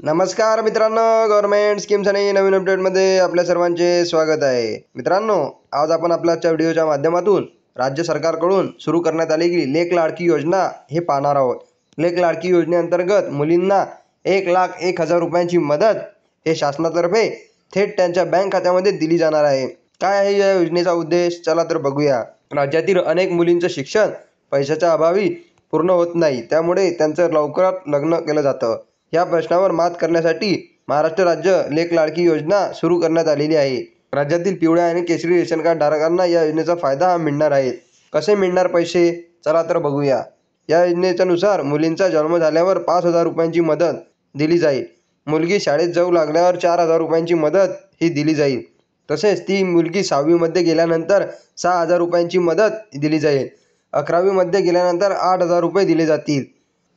नमस्कार मित्रांनो, government schemes आणि नवीन अपडेटमध्ये आपल्या सर्वांचे स्वागत आहे. मित्रांनो, आज आपण आपल्या व्हिडिओच्या माध्यमातून राज्य सरकारकडून सुरू करण्यात आलेली लेक लाडकी योजना हे पाहणार आहोत. लेक लाडकी योजनेअंतर्गत मुलींना 1,01,000 रुपयांची मदत हे शासनातर्फे थेट त्यांच्या बँक खात्यामध्ये दिली जाणार आहे. काय आहे या योजनेचा उद्देश? चला तर बघूया. राज्यातील अनेक मुलींचं शिक्षण पैशाच्या अभावी पूर्ण होत नाही, त्यामुळे त्यांचं लवकरात लग्न केलं जातं. या प्रश्नावर मात करण्यासाठी महाराष्ट्र राज्य लेक लाडकी योजना सुरू करण्यात आलेली आहे. राज्यातील पिवळ्या आणि केशरी रेशन कार्ड धारकांना या योजनेचा फायदा मिळणार आहे. कसे मिळणार पैसे? चला तर बघूया. या योजनेनुसार मुलींचा जन्म झाल्यावर 5,000 रुपयांची मदत दिली जाईल. मुलगी शाळेत जाऊ लागल्यावर 4,000 रुपयांची मदत ही दिली जाईल. तसेच ती मुलगी 6वीमध्ये गेल्यानंतर 6,000 रुपयांची मदत दिली जाईल. 11वीमध्ये गेल्यानंतर 8,000 रुपये दिले जातील.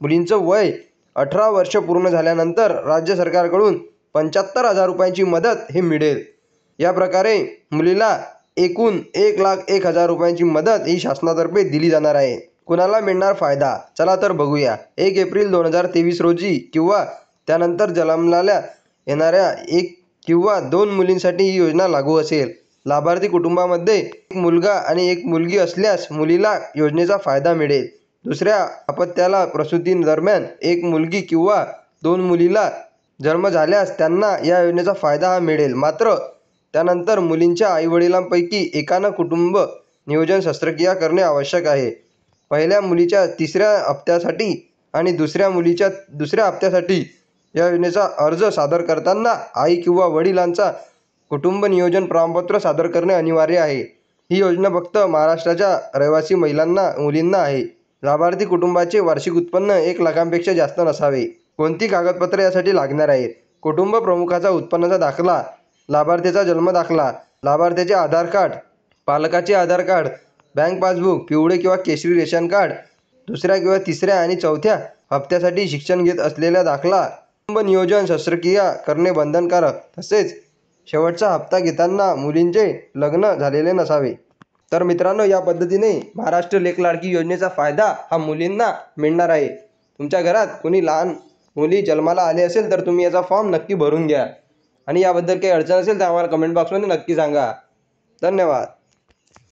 मुलींचं वय 18 वर्ष पूर्ण झाल्यानंतर राज्य सरकारकडून 75,000 रुपयांची मदत हे मिळेल. या प्रकारे मुलीला एकूण 1,01,000 रुपयांची मदत ही शासनातर्फे दिली जाणार आहे. कुणाला मिळणार फायदा? चला तर बघूया. 1 एप्रिल 2023 रोजी किंवा त्यानंतर जन्माला येणाऱ्या 1 किंवा 2 मुलींसाठी ही योजना लागू असेल. लाभार्थी कुटुंबामध्ये 1 मुलगा आणि 1 मुलगी असल्यास मुलीला योजनेचा फायदा मिळेल. दुसऱ्या अपत्याला प्रसूतीदरम्यान 1 मुलगी किंवा 2 मुलीला जन्म झाल्यास त्यांना या योजनेचा फायदा हा मिळेल. मात्र त्यानंतर मुलींच्या आईवडिलांपैकी एकानं कुटुंब नियोजन शस्त्रक्रिया करणे आवश्यक आहे. पहिल्या मुलीच्या 3ऱ्या हप्त्यासाठी आणि दुसऱ्या मुलीच्या 2ऱ्या हप्त्यासाठी या योजनेचा अर्ज सादर करताना आई किंवा वडिलांचा कुटुंब नियोजन प्रमाणपत्र सादर करणे अनिवार्य आहे. ही योजना फक्त महाराष्ट्राच्या रहिवासी मुलींना आहे. लाभार्थी कुटुंबाचे वार्षिक उत्पन्न 1 लाखांपेक्षा जास्त नसावे. कोणती कागदपत्रे यासाठी लागणार आहेत? कुटुंब प्रमुखाचा उत्पन्नाचा दाखला, लाभार्थीचा जन्म दाखला, लाभार्थीचे आधार कार्ड, पालकाचे आधार कार्ड, बँक पासबुक, पिवळे किंवा केशरी रेशन कार्ड, 2ऱ्या किंवा 3ऱ्या आणि 4थ्या हप्त्यासाठी शिक्षण घेत असलेला दाखला, कुटुंब नियोजन शस्त्रक्रिया करणे बंधनकारक, तसेच शेवटचा हप्ता घेताना मुलींचे लग्न झालेले नसावे. तर मित्रांनो, या पद्धतीने महाराष्ट्र लेक लाडकी योजनेचा फायदा हा मुलींना मिळणार आहे. तुमच्या घरात कोणी लहान मुली जन्माला आले असेल तर तुम्ही याचा फॉर्म नक्की भरून घ्या. आणि याबद्दल काही अडचण असेल तर आम्हाला कमेंट बॉक्समध्ये नक्की सांगा. धन्यवाद.